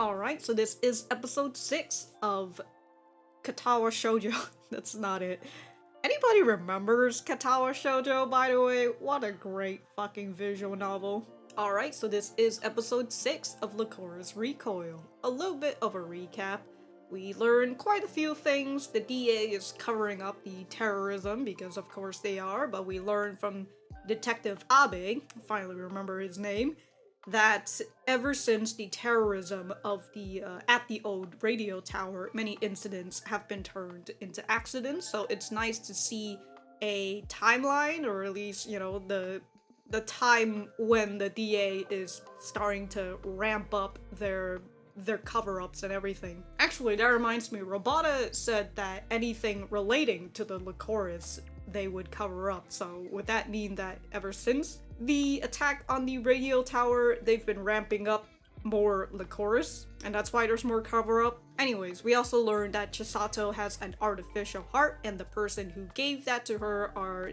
Alright, so this is episode 6 of Katawa Shoujo. That's not it. Anybody remembers Katawa Shoujo, by the way? What a great fucking visual novel. Alright, so this is episode 6 of Lycoris Recoil. A little bit of a recap. We learned quite a few things. The DA is covering up the terrorism, because of course they are, but we learned from Detective Abe, finally remember his name, that ever since the terrorism of the at the old radio tower, many incidents have been turned into accidents. So it's nice to see a timeline, or at least, you know, the time when the DA is starting to ramp up their cover-ups and everything. Actually, that reminds me, Robota said that anything relating to the Lycoris they would cover up. So would that mean that ever since the attack on the radio tower, they've been ramping up more Lycoris, and that's why there's more cover-up? Anyways, we also learned that Chisato has an artificial heart, and the person who gave that to her are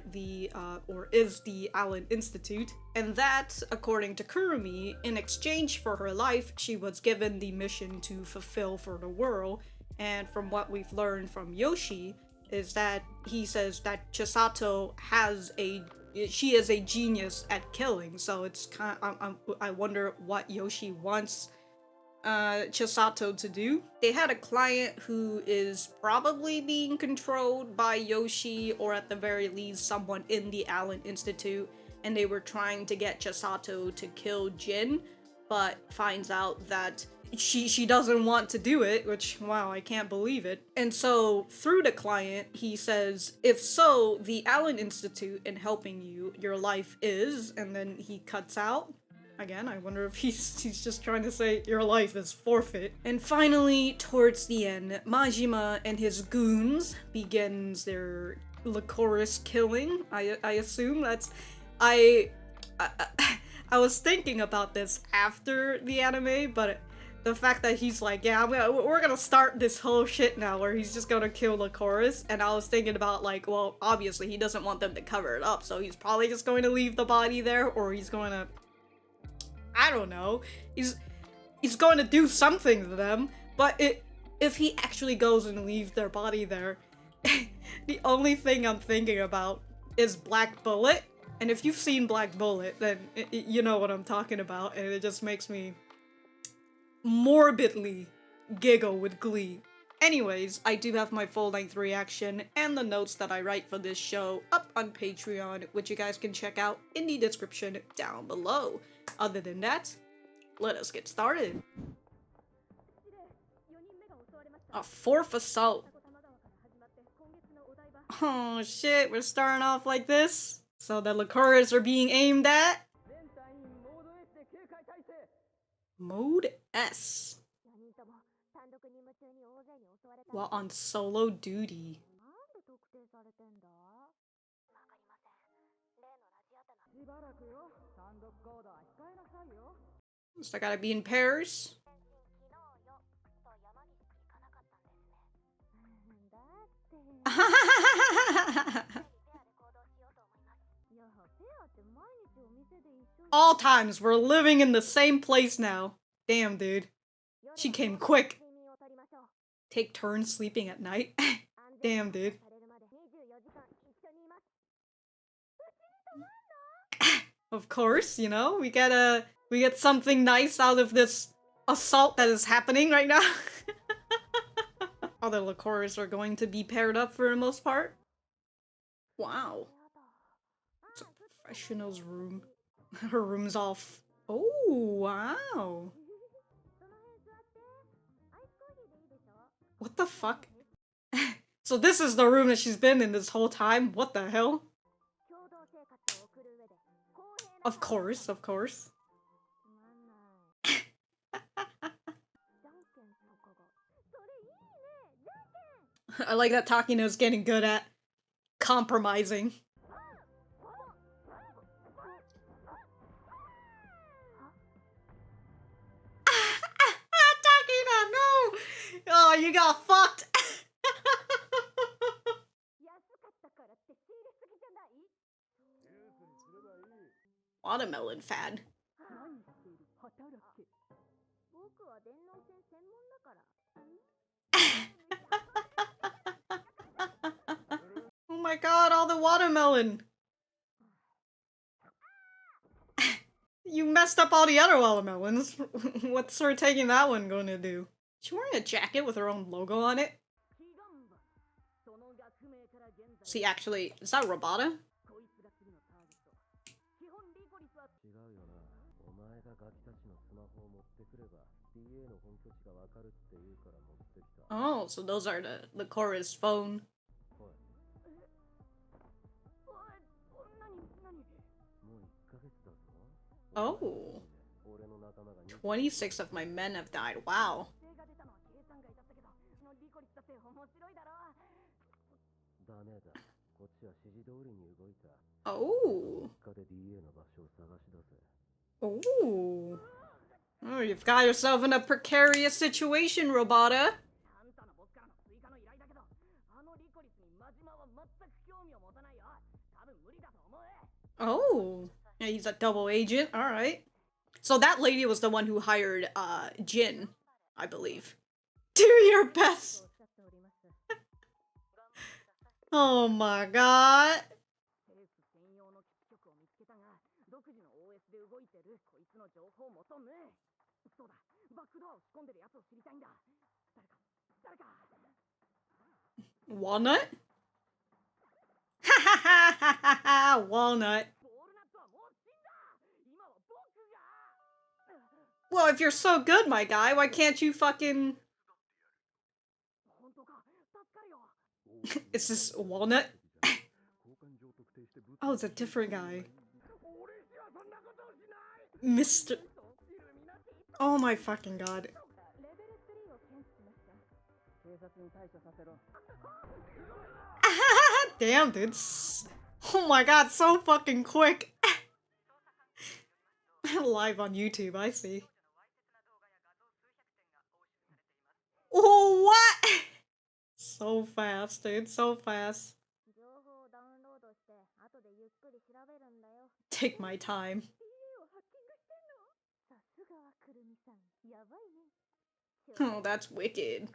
is the Allen Institute, and that, according to Kurumi, in exchange for her life, she was given the mission to fulfill for the world. And from what we've learned from Yoshi, is that he says that Chisato she is a genius at killing, so it's kind of, I wonder what Yoshi wants Chisato to do. They had a client who is probably being controlled by Yoshi, or at the very least someone in the Allen Institute, and they were trying to get Chisato to kill Jin, but finds out that she doesn't want to do it, which, wow, I can't believe it. And so, through the client, he says, if so, the Allen Institute in helping you, your life is, and then he cuts out. Again, I wonder if he's just trying to say, your life is forfeit. And finally, towards the end, Majima and his goons begins their Lycoris killing. I assume that's... I was thinking about this after the anime, but the fact that he's like, yeah, we're gonna start this whole shit now where he's just gonna kill Lycoris, and I was thinking about, like, well, obviously he doesn't want them to cover it up, so he's probably just going to leave the body there, or he's going to, I don't know, he's going to do something to them. But if he actually goes and leaves their body there, the only thing I'm thinking about is Black Bullet, and if you've seen Black Bullet, then you know what I'm talking about, and it just makes me morbidly giggle with glee. Anyways, I do have my full-length reaction and the notes that I write for this show up on Patreon, which you guys can check out in the description down below. Other than that, let us get started. A fourth assault. Oh shit, we're starting off like this? So the Lycoris are being aimed at? Mode S. While on solo duty. So I gotta be in pairs. All times, we're living in the same place now. Damn, dude. She came quick. Take turns sleeping at night? Damn, dude. Of course, you know, we get something nice out of this assault that is happening right now. Other Lycoris are going to be paired up for the most part. Wow. It's a professional's room. Her room's off. Oh, wow. What the fuck? So this is the room that she's been in this whole time? What the hell? Of course, of course. I like that Takina's getting good at compromising. Takina, no! Oh, you got fucked! Watermelon fad. Oh my god, all the watermelon! You messed up all the other watermelons. What's her taking that one gonna do? She's wearing a jacket with her own logo on it. See, actually, is that Robota? Oh, so those are the Lycoris phone. Oh. 26 of my men have died. Wow. Oh. Oh. Oh, you've got yourself in a precarious situation, Robota. Oh. Yeah, he's a double agent. Alright. So that lady was the one who hired, Jin, I believe. Do your best! Oh my god. Walnut? Ha ha ha ha ha ha! Walnut. Well, if you're so good, my guy, why can't you fucking... Is this Walnut? Oh, it's a different guy. Mr. Oh my fucking god. Damn, dude. Oh my god, so fucking quick. Live on YouTube, I see. Oh, what? So fast, dude, so fast. Take my time. Oh, that's wicked.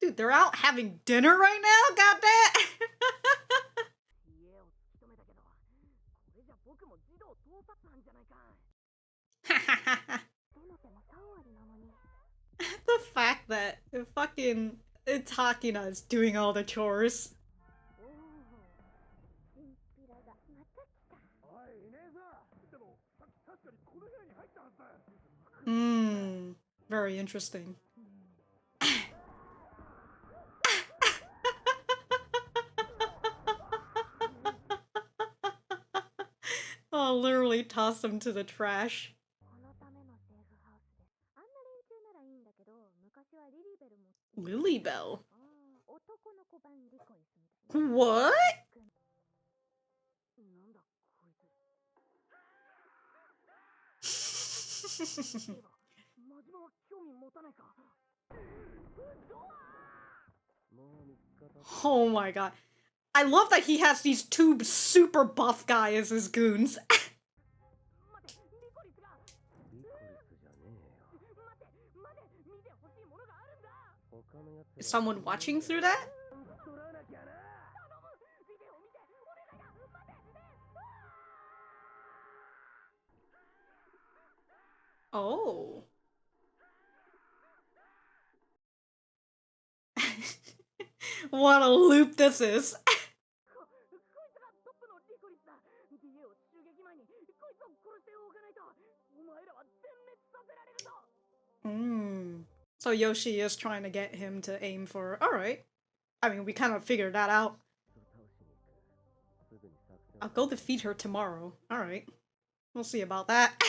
Dude, they're out having dinner right now? Got that? The fact that fucking Takina is doing all the chores. Very interesting. I'll literally toss them to the trash. Lilybell? What? Oh my god. I love that he has these two super buff guys as his goons. Is someone watching through that? Oh. What a loop this is. So Yoshi is trying to get him to aim for... Alright. I mean, we kind of figured that out. I'll go defeat her tomorrow. Alright. We'll see about that.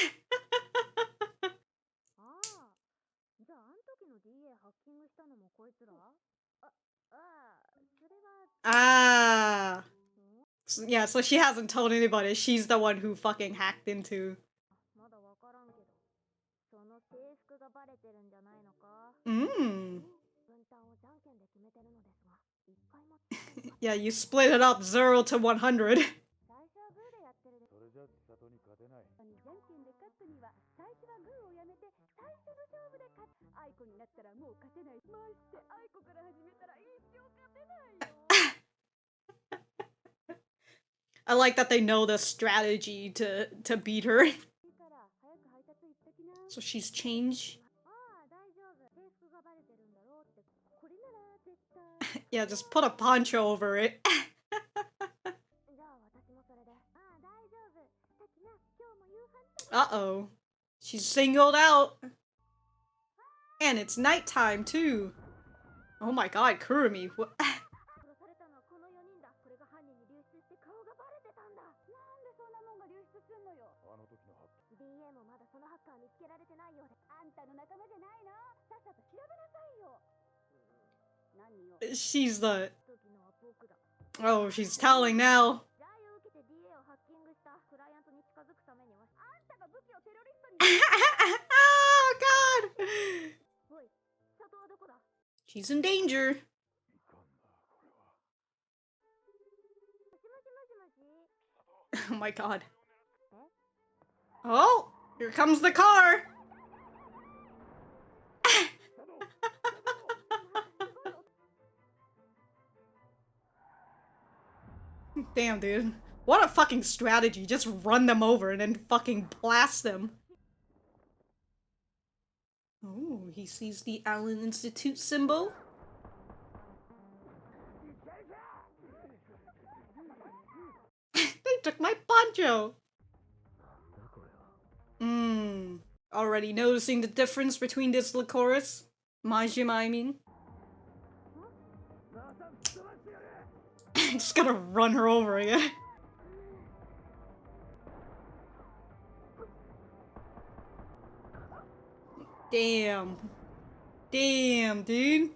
Ah. Yeah, so she hasn't told anybody. She's the one who fucking hacked into... Mm. Yeah, you split it up 0 to 100. I like that they know the strategy to beat her. So she's changed. Yeah, just put a poncho over it. Uh-oh. She's singled out. And it's nighttime, too. Oh my god, Kurumi. What? She's the... Oh, she's telling now. Oh god! She's in danger. Oh my god. Oh! Here comes the car! Damn, dude. What a fucking strategy. Just run them over and then fucking blast them. Oh, he sees the Allen Institute symbol. They took my poncho! Already noticing the difference between this Lycoris? Majima, I mean. Just gotta run her over again. Damn. Damn, dude.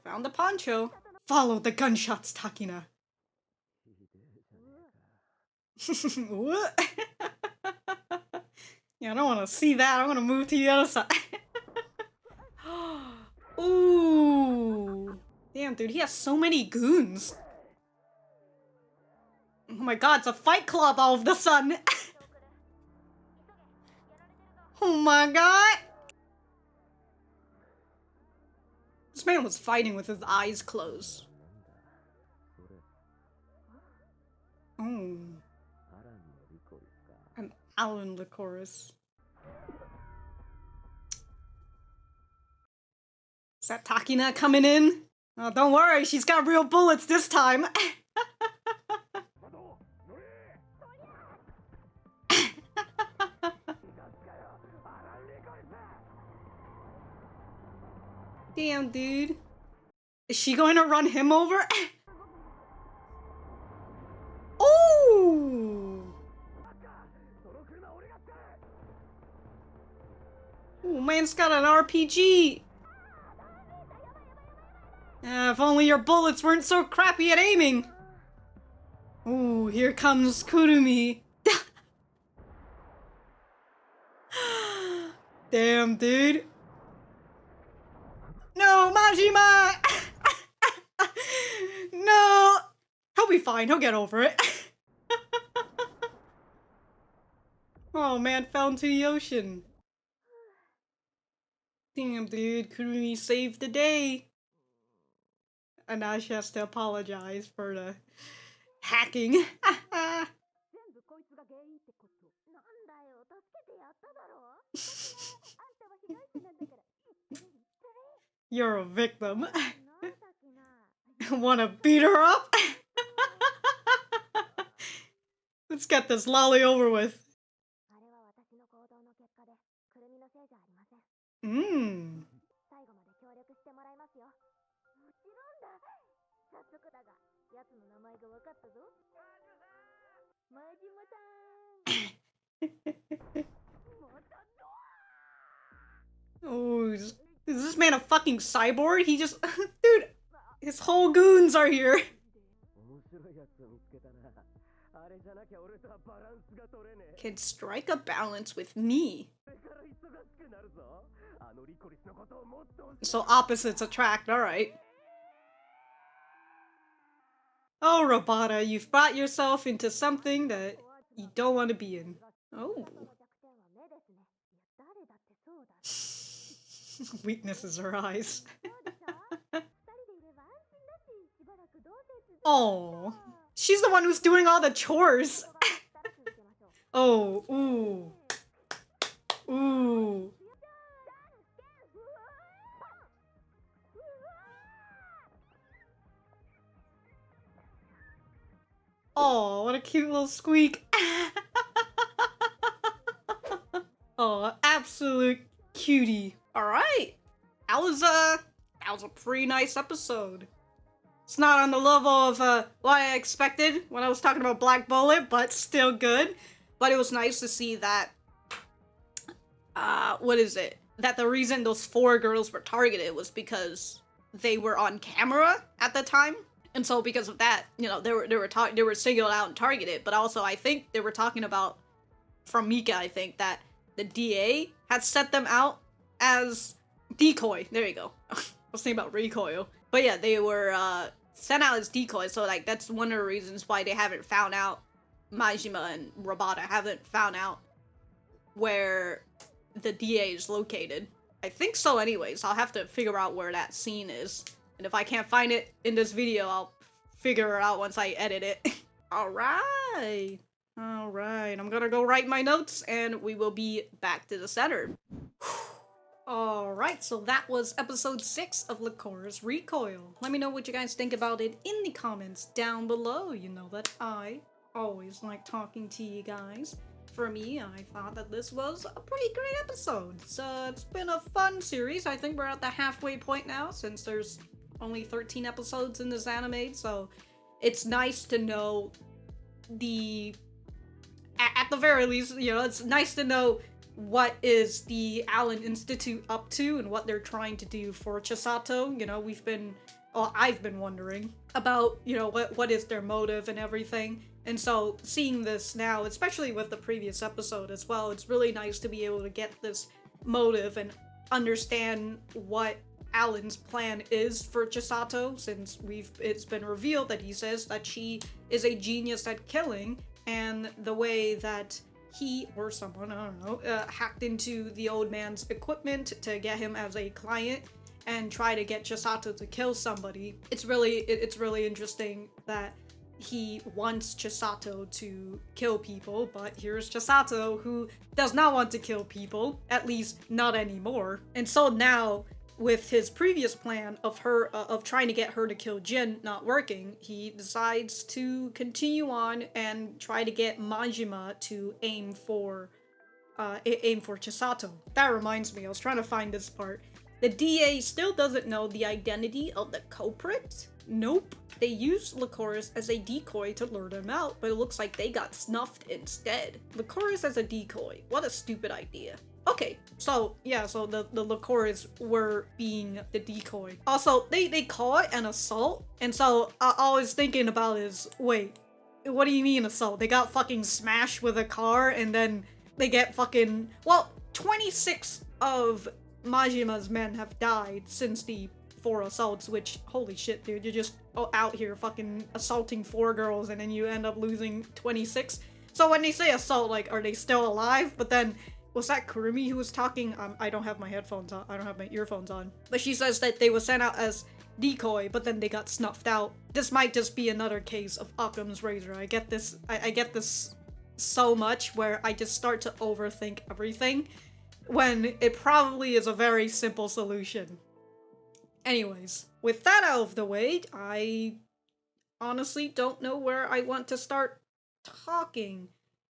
Found the poncho. Follow the gunshots, Takina. What? Yeah, I don't want to see that. I want to move to the other side. Ooh. Damn, dude, he has so many goons. Oh my god, it's a fight club all of the sudden. Oh my god. This man was fighting with his eyes closed. Oh. An Allen Lycoris. Is that Takina coming in? Oh, don't worry, she's got real bullets this time. Damn, dude. Is she going to run him over? Oh! Oh, man's got an RPG. If only your bullets weren't so crappy at aiming. Ooh, here comes Kurumi. Damn, dude. No, Majima! No! He'll be fine, he'll get over it. Oh man, fell into the ocean. Damn, dude, Kurumi saved the day. And now she has to apologize for the hacking. You're a victim. Wanna beat her up? Let's get this lolly over with. Oh, is this man a fucking cyborg? He just... Dude, his whole goons are here. Can strike a balance with me. So opposites attract, alright. Oh, Robota, you've brought yourself into something that you don't want to be in. Oh. Weakness is her eyes. Oh, she's the one who's doing all the chores. Oh, ooh. Ooh. Oh, what a cute little squeak. Oh, absolute cutie. Alright. That was a pretty nice episode. It's not on the level of what I expected when I was talking about Black Bullet, but still good. But it was nice to see that, what is it? That the reason those 4 girls were targeted was because they were on camera at the time. And so because of that, you know, they were singled out and targeted. But also I think they were talking about, from Mika, I think, that the DA had set them out as decoy. There you go. I was thinking about recoil. But yeah, they were sent out as decoys, so like that's one of the reasons why they haven't found out, Majima and Robota haven't found out where the DA is located. I think so anyways. I'll have to figure out where that scene is. And if I can't find it in this video, I'll figure it out once I edit it. Alright. Alright, I'm gonna go write my notes and we will be back to the center. Alright, so that was episode 6 of Lycoris Recoil. Let me know what you guys think about it in the comments down below. You know that I always like talking to you guys. For me, I thought that this was a pretty great episode. So it's been a fun series. I think we're at the halfway point now since there's only 13 episodes in this anime. So it's nice to know at the very least, you know, it's nice to know what is the Allen Institute up to and what they're trying to do for Chisato. You know, I've been wondering about, you know, what is their motive and everything. And so seeing this now, especially with the previous episode as well, it's really nice to be able to get this motive and understand what Allen's plan is for Chisato, since it's been revealed that he says that she is a genius at killing, and the way that he or someone, I don't know, hacked into the old man's equipment to get him as a client and try to get Chisato to kill somebody. It's really interesting that he wants Chisato to kill people, but here's Chisato who does not want to kill people, at least not anymore. And so now, with his previous plan of trying to get her to kill Jin not working, he decides to continue on and try to get Majima to aim for Chisato. That reminds me, I was trying to find this part. The DA still doesn't know the identity of the culprit. Nope. They used Lycoris as a decoy to lure them out, but it looks like they got snuffed instead. Lycoris as a decoy. What a stupid idea. Okay, so yeah, so the Lycoris were being the decoy. Also, they call it an assault, and so all I was thinking about is, wait, what do you mean assault? They got fucking smashed with a car, and then they get fucking, well, 26 of Majima's men have died since the 4 assaults, which, holy shit, dude, you're just out here fucking assaulting 4 girls, and then you end up losing 26. So when they say assault, like, are they still alive? But then, was that Kurumi who was talking? I don't have my headphones on. I don't have my earphones on. But she says that they were sent out as decoy, but then they got snuffed out. This might just be another case of Occam's razor. I get this. I get this so much where I just start to overthink everything when it probably is a very simple solution. Anyways, with that out of the way, I honestly don't know where I want to start talking.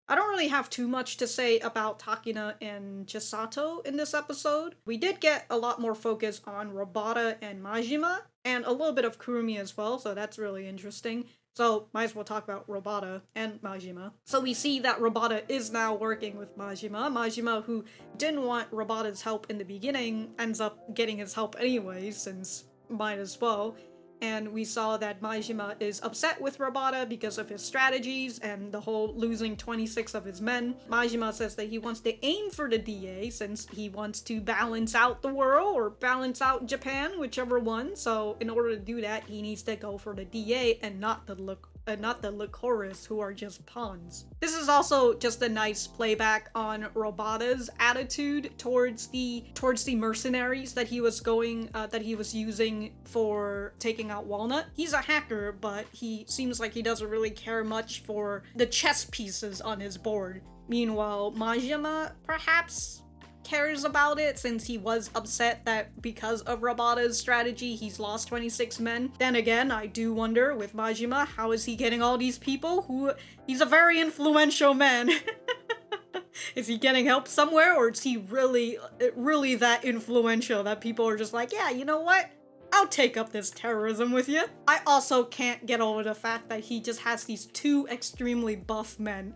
I don't really have too much to say about Takina and Chisato in this episode. We did get a lot more focus on Robota and Majima, and a little bit of Kurumi as well, so that's really interesting. So, might as well talk about Robota and Majima. So we see that Robota is now working with Majima. Majima, who didn't want Robota's help in the beginning, ends up getting his help anyway, since might as well. and we saw that Majima is upset with Robota because of his strategies and the whole losing 26 of his men. Majima says that he wants to aim for the DA since he wants to balance out the world, or balance out Japan, whichever one. So in order to do that, he needs to go for the DA and not the Lycoris, who are just pawns. This is also just a nice playback on Robota's attitude towards the mercenaries that he was using for taking out Walnut. He's a hacker, but he seems like he doesn't really care much for the chess pieces on his board. Meanwhile, Majima perhaps cares about it, since he was upset that because of Robota's strategy he's lost 26 men. Then again, I do wonder with Majima, how is he getting all these people? He's a very influential man. Is he getting help somewhere, or is he really that influential that people are just like, yeah, you know what? I'll take up this terrorism with you. I also can't get over the fact that he just has these two extremely buff men.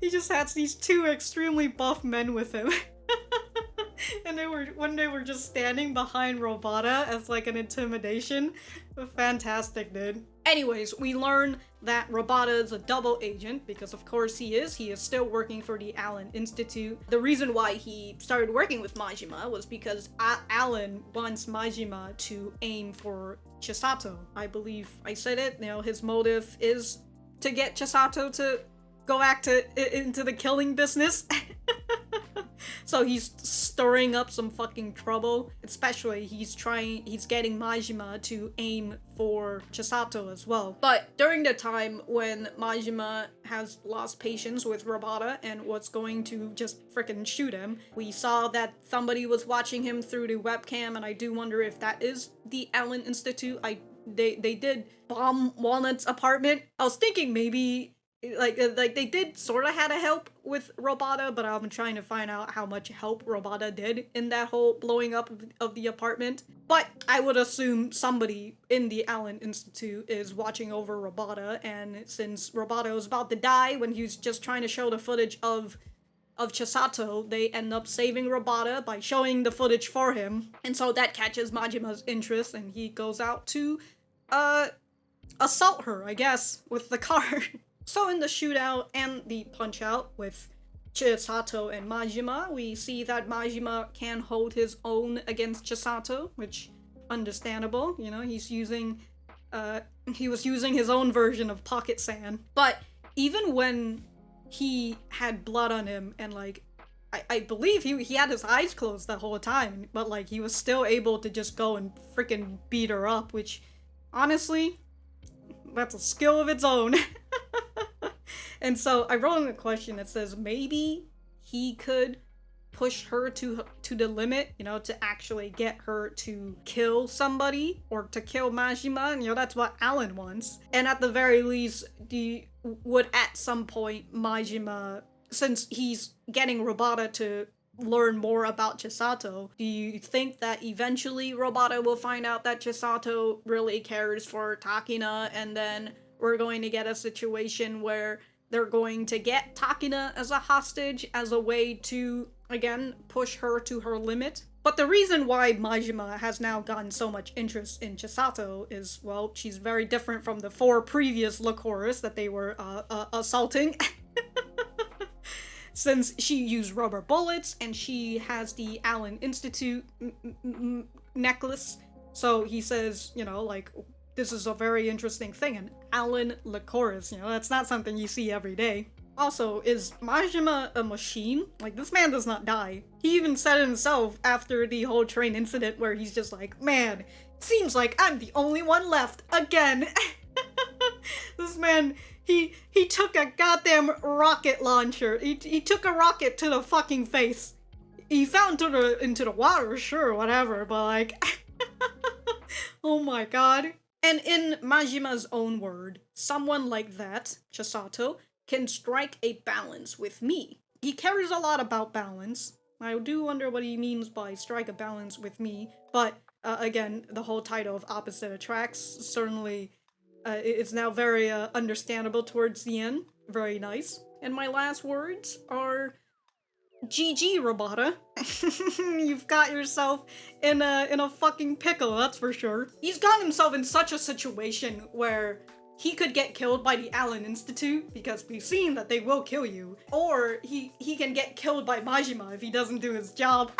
He just has these two extremely buff men with him. And when they were just standing behind Robota as like an intimidation. Fantastic, dude. Anyways, we learn that Robota is a double agent, because of course he is. He is still working for the Allen Institute. The reason why he started working with Majima was because Allen wants Majima to aim for Chisato. I believe I said it. You know, his motive is to get Chisato to go back into the killing business. So he's stirring up some fucking trouble. Especially he's getting Majima to aim for Chisato as well. But during the time when Majima has lost patience with Robota and was going to just freaking shoot him, we saw that somebody was watching him through the webcam, and I do wonder if that is the Allen Institute. They did bomb Walnut's apartment. I was thinking maybe like they did sort of had a help with Robota, but I'm trying to find out how much help Robota did in that whole blowing up of the apartment. But I would assume somebody in the Allen Institute is watching over Robota, and since Robota was about to die when he was just trying to show the footage of Chisato, they end up saving Robota by showing the footage for him, and so that catches Majima's interest, and he goes out to assault her, I guess, with the car. So in the shootout and the punch-out with Chisato and Majima, we see that Majima can hold his own against Chisato, which, understandable, you know, he was using his own version of pocket sand. But even when he had blood on him, and like, I believe he had his eyes closed the whole time, but like, he was still able to just go and freaking beat her up, which, honestly, that's a skill of its own. And so I wrote in a question that says maybe he could push her to the limit, you know, to actually get her to kill somebody, or to kill Majima, and, you know, that's what Allen wants. And at the very least, would at some point Majima, since he's getting Robota to learn more about Chisato, do you think that eventually Robota will find out that Chisato really cares for Takina, and then we're going to get a situation where they're going to get Takina as a hostage as a way to, again, push her to her limit? But the reason why Majima has now gotten so much interest in Chisato is, well, she's very different from the 4 previous Lycoris that they were assaulting. Since she used rubber bullets, and she has the Allen Institute necklace. So he says, you know, like, this is a very interesting thing, an Allen Lycoris, you know, that's not something you see every day. Also, is Majima a machine? Like, this man does not die. He even said it himself after the whole train incident where he's just like, man, it seems like I'm the only one left again. This man, he took a goddamn rocket launcher. He took a rocket to the fucking face. He fell into the water, sure, whatever, but like, oh my god. And in Majima's own word, someone like that, Chisato, can strike a balance with me. He cares a lot about balance. I do wonder what he means by strike a balance with me, but again, the whole title of Opposite Attracts certainly it's now very understandable towards the end. Very nice. And my last words are, GG, Robota. You've got yourself in a fucking pickle, that's for sure. He's gotten himself in such a situation where he could get killed by the Allen Institute, because we've seen that they will kill you, or he can get killed by Majima if he doesn't do his job.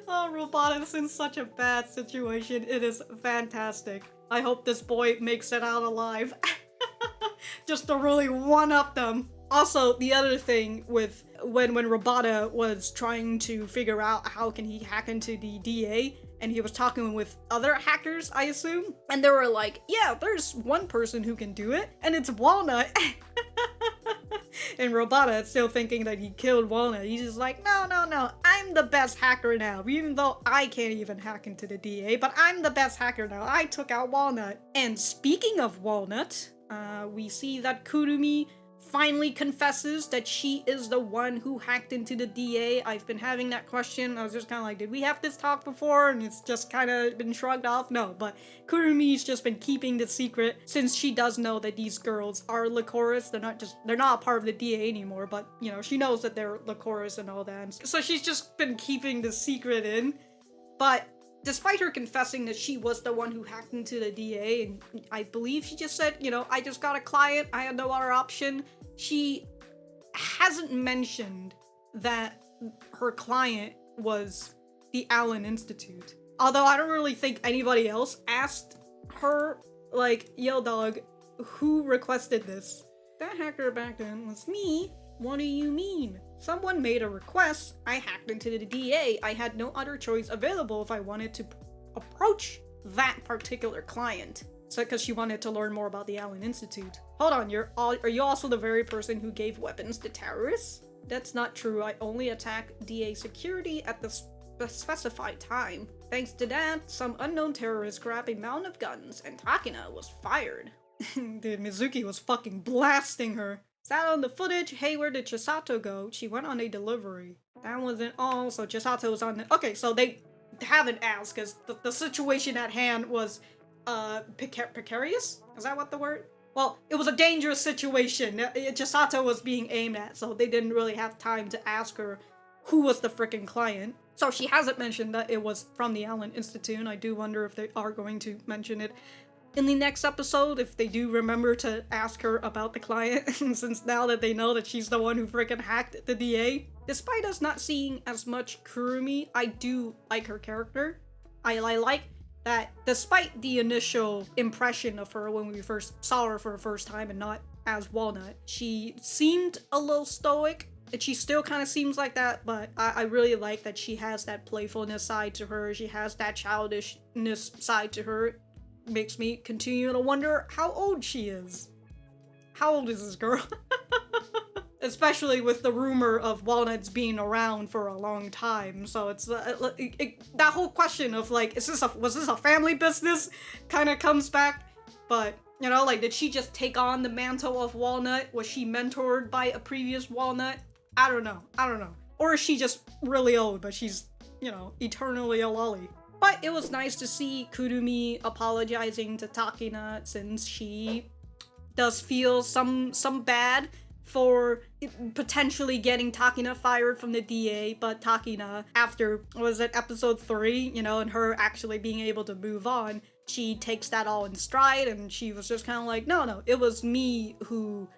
Oh, Robota's in such a bad situation. It is fantastic. I hope this boy makes it out alive. Just to really one-up them. Also, the other thing with when Robota was trying to figure out how can he hack into the DA, and he was talking with other hackers, I assume, and they were like, yeah, there's one person who can do it, and it's Walnut. And Robota is still thinking that he killed Walnut. He's just like, no, I'm the best hacker now, even though I can't even hack into the DA, but I'm the best hacker now. I took out Walnut. And speaking of Walnut, we see that Kurumi finally confesses that she is the one who hacked into the DA. I've been having that question. I was just kind of like, did we have this talk before? And it's just kind of been shrugged off. No, but Kurumi's just been keeping the secret since she does know that these girls are Lycoris. They're not a part of the DA anymore, but you know, she knows that they're Lycoris and all that. So she's just been keeping the secret in. But despite her confessing that she was the one who hacked into the DA, and I believe she just said, you know, I just got a client, I had no other option, she hasn't mentioned that her client was the Allen Institute. Although I don't really think anybody else asked her, like, yo dog, who requested this? That hacker back then was me. What do you mean? Someone made a request, I hacked into the DA, I had no other choice available if I wanted to approach that particular client. So, because she wanted to learn more about the Allen Institute. Hold on, are you also the very person who gave weapons to terrorists? That's not true, I only attack DA security at the specified time. Thanks to that, some unknown terrorist grabbed a mountain of guns, and Takina was fired. Dude, Mizuki was fucking blasting her. Sat on the footage, hey, where did Chisato go? She went on a delivery. That wasn't all, so Chisato was on the— okay, so they haven't asked, because the situation at hand was, precarious? Is that what the word? Well, it was a dangerous situation. Chisato was being aimed at, so they didn't really have time to ask her who was the frickin' client. So she hasn't mentioned that it was from the Allen Institute, and I do wonder if they are going to mention it in the next episode, if they do remember to ask her about the client, since now that they know that she's the one who freaking hacked the DA. Despite us not seeing as much Kurumi, I do like her character. I like that despite the initial impression of her when we first saw her for the first time and not as Walnut, she seemed a little stoic, and she still kind of seems like that, but I really like that she has that playfulness side to her, she has that childishness side to her. Makes me continue to wonder how old she is. How old is this girl? Especially with the rumor of Walnuts being around for a long time, so it's that whole question of like, was this a family business kind of comes back. But you know, like, did she just take on the mantle of Walnut? Was she mentored by a previous Walnut? I don't know. Or is she just really old, but she's, you know, eternally a lolly? But it was nice to see Kurumi apologizing to Takina, since she does feel some bad for potentially getting Takina fired from the DA, but Takina, after, was it episode 3, you know, and her actually being able to move on, she takes that all in stride, and she was just kind of like, no, it was me who,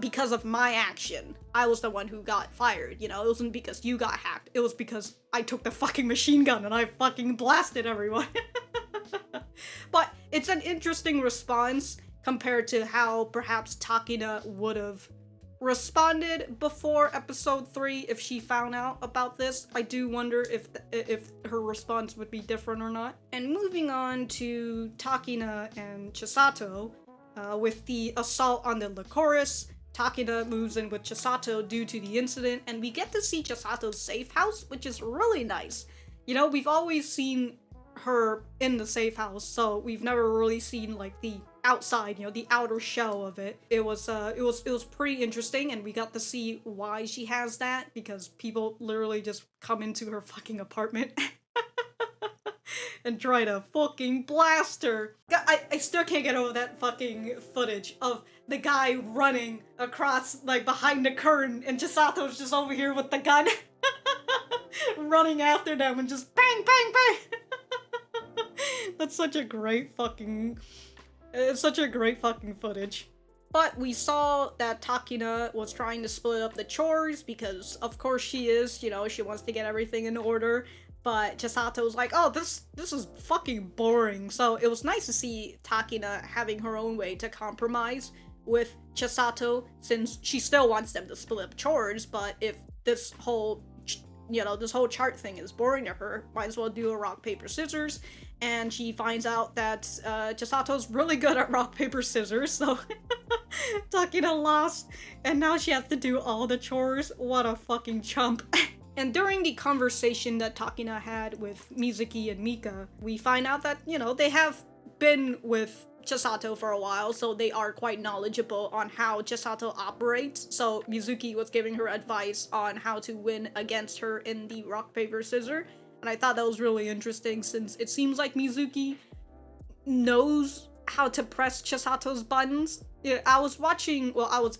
because of my action, I was the one who got fired, you know, it wasn't because you got hacked, it was because I took the fucking machine gun and I fucking blasted everyone. But it's an interesting response compared to how perhaps Takina would have responded before episode 3 if she found out about this. I do wonder if her response would be different or not. And moving on to Takina and Chisato, with the assault on the Lycoris, Takina moves in with Chisato due to the incident, and we get to see Chisato's safe house, which is really nice. You know, we've always seen her in the safe house, so we've never really seen like the outside, you know, the outer shell of it. It was pretty interesting, and we got to see why she has that, because people literally just come into her fucking apartment. and try to fucking blast her. I still can't get over that fucking footage of the guy running across, like, behind the curtain, and Chisato's just over here with the gun, running after them and just bang, bang, bang. That's such a great fucking... It's such a great fucking footage. But we saw that Takina was trying to split up the chores because, of course, she is. You know, she wants to get everything in order. But Chisato was like, oh, this is fucking boring. So it was nice to see Takina having her own way to compromise with Chisato, since she still wants them to split up chores. But if this whole, this whole chart thing is boring to her, might as well do a rock, paper, scissors. And she finds out that Chisato's really good at rock, paper, scissors, so Takina lost, and now she has to do all the chores. What a fucking chump. And during the conversation that Takina had with Mizuki and Mika, we find out that, they have been with Chisato for a while, so they are quite knowledgeable on how Chisato operates. So Mizuki was giving her advice on how to win against her in the rock, paper, scissors. And I thought that was really interesting, since it seems like Mizuki knows how to press Chisato's buttons. Yeah, I was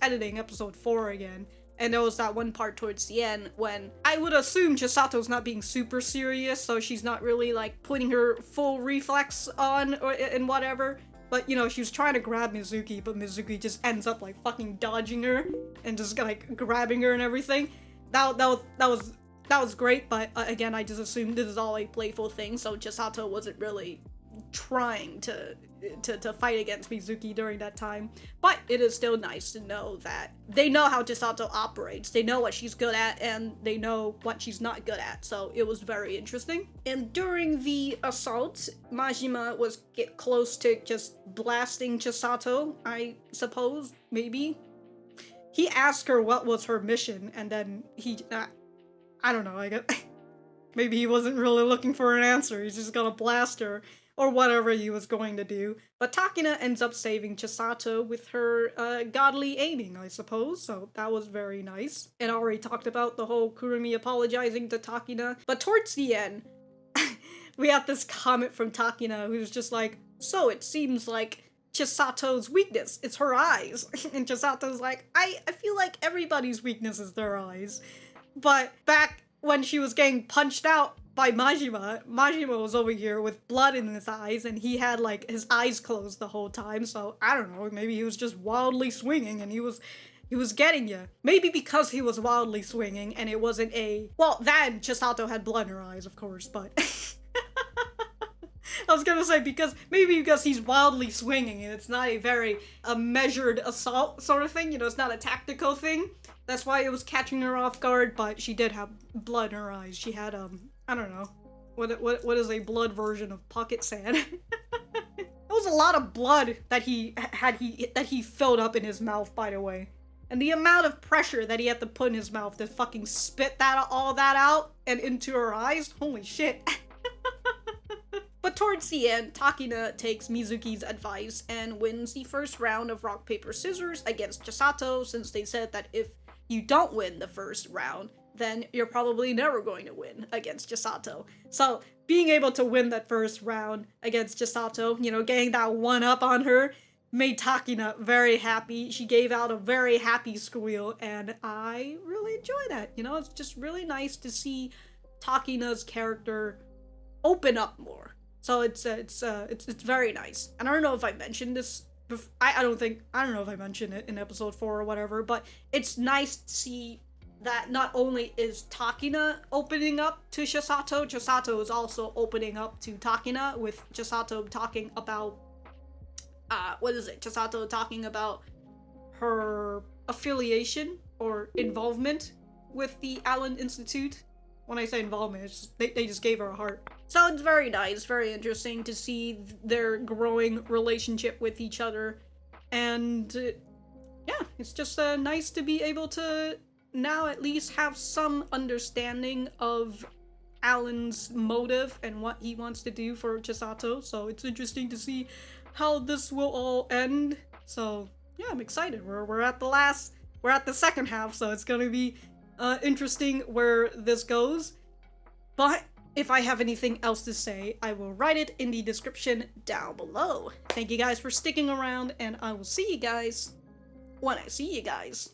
editing episode 4 again, and there was that one part towards the end when I would assume Chisato's not being super serious, so she's not really, like, putting her full reflex on and whatever. But, she was trying to grab Mizuki, but Mizuki just ends up, like, fucking dodging her and just, like, grabbing her and everything. That was great, but again, I just assumed this is all a playful thing, so Chisato wasn't really trying to fight against Mizuki during that time. But it is still nice to know that they know how Chisato operates, they know what she's good at, and they know what she's not good at, so it was very interesting. And during the assault, Majima was close to just blasting Chisato, I suppose, maybe. He asked her what was her mission, and then I don't know, I guess maybe he wasn't really looking for an answer, he's just gonna blast her, or whatever he was going to do. But Takina ends up saving Chisato with her godly aiming, I suppose, so that was very nice. And I already talked about the whole Kurumi apologizing to Takina, but towards the end, we have this comment from Takina who's just like, so it seems like Chisato's weakness, it's her eyes. And Chisato's like, I feel like everybody's weakness is their eyes. But back when she was getting punched out by Majima was over here with blood in his eyes, and he had, like, his eyes closed the whole time, so I don't know, maybe he was just wildly swinging and he was getting you. Maybe because he was wildly swinging and it wasn't well, then Chisato had blood in her eyes, of course, but I was gonna say because he's wildly swinging and it's not a very measured assault sort of thing, it's not a tactical thing. That's why it was catching her off guard, but she did have blood in her eyes. She had, I don't know, what is a blood version of pocket sand? It was a lot of blood that he filled up in his mouth, by the way. And the amount of pressure that he had to put in his mouth to fucking spit all that out and into her eyes, holy shit. But towards the end, Takina takes Mizuki's advice and wins the first round of rock, paper, scissors against Chisato, since they said that if you don't win the first round, then you're probably never going to win against Chisato. So being able to win that first round against Chisato, getting that one up on her, made Takina very happy. She gave out a very happy squeal, and I really enjoy that. It's just really nice to see Takina's character open up more. So it's very nice. And I don't know if I mentioned this. I don't know if I mentioned it in episode 4 or whatever, but it's nice to see that not only is Takina opening up to Chisato, Chisato is also opening up to Takina, with Chisato talking about, Chisato talking about her affiliation or involvement with the Allen Institute. When I say involvement, it's just, they just gave her a heart. So it's very nice, very interesting to see their growing relationship with each other. And yeah, it's just nice to be able to now at least have some understanding of Alan's motive and what he wants to do for Chisato. So it's interesting to see how this will all end. So yeah, I'm excited. We're at the second half, so it's gonna be interesting where this goes. But If I have anything else to say, I will write it in the description down below. Thank you guys for sticking around, and I will see you guys when I see you guys.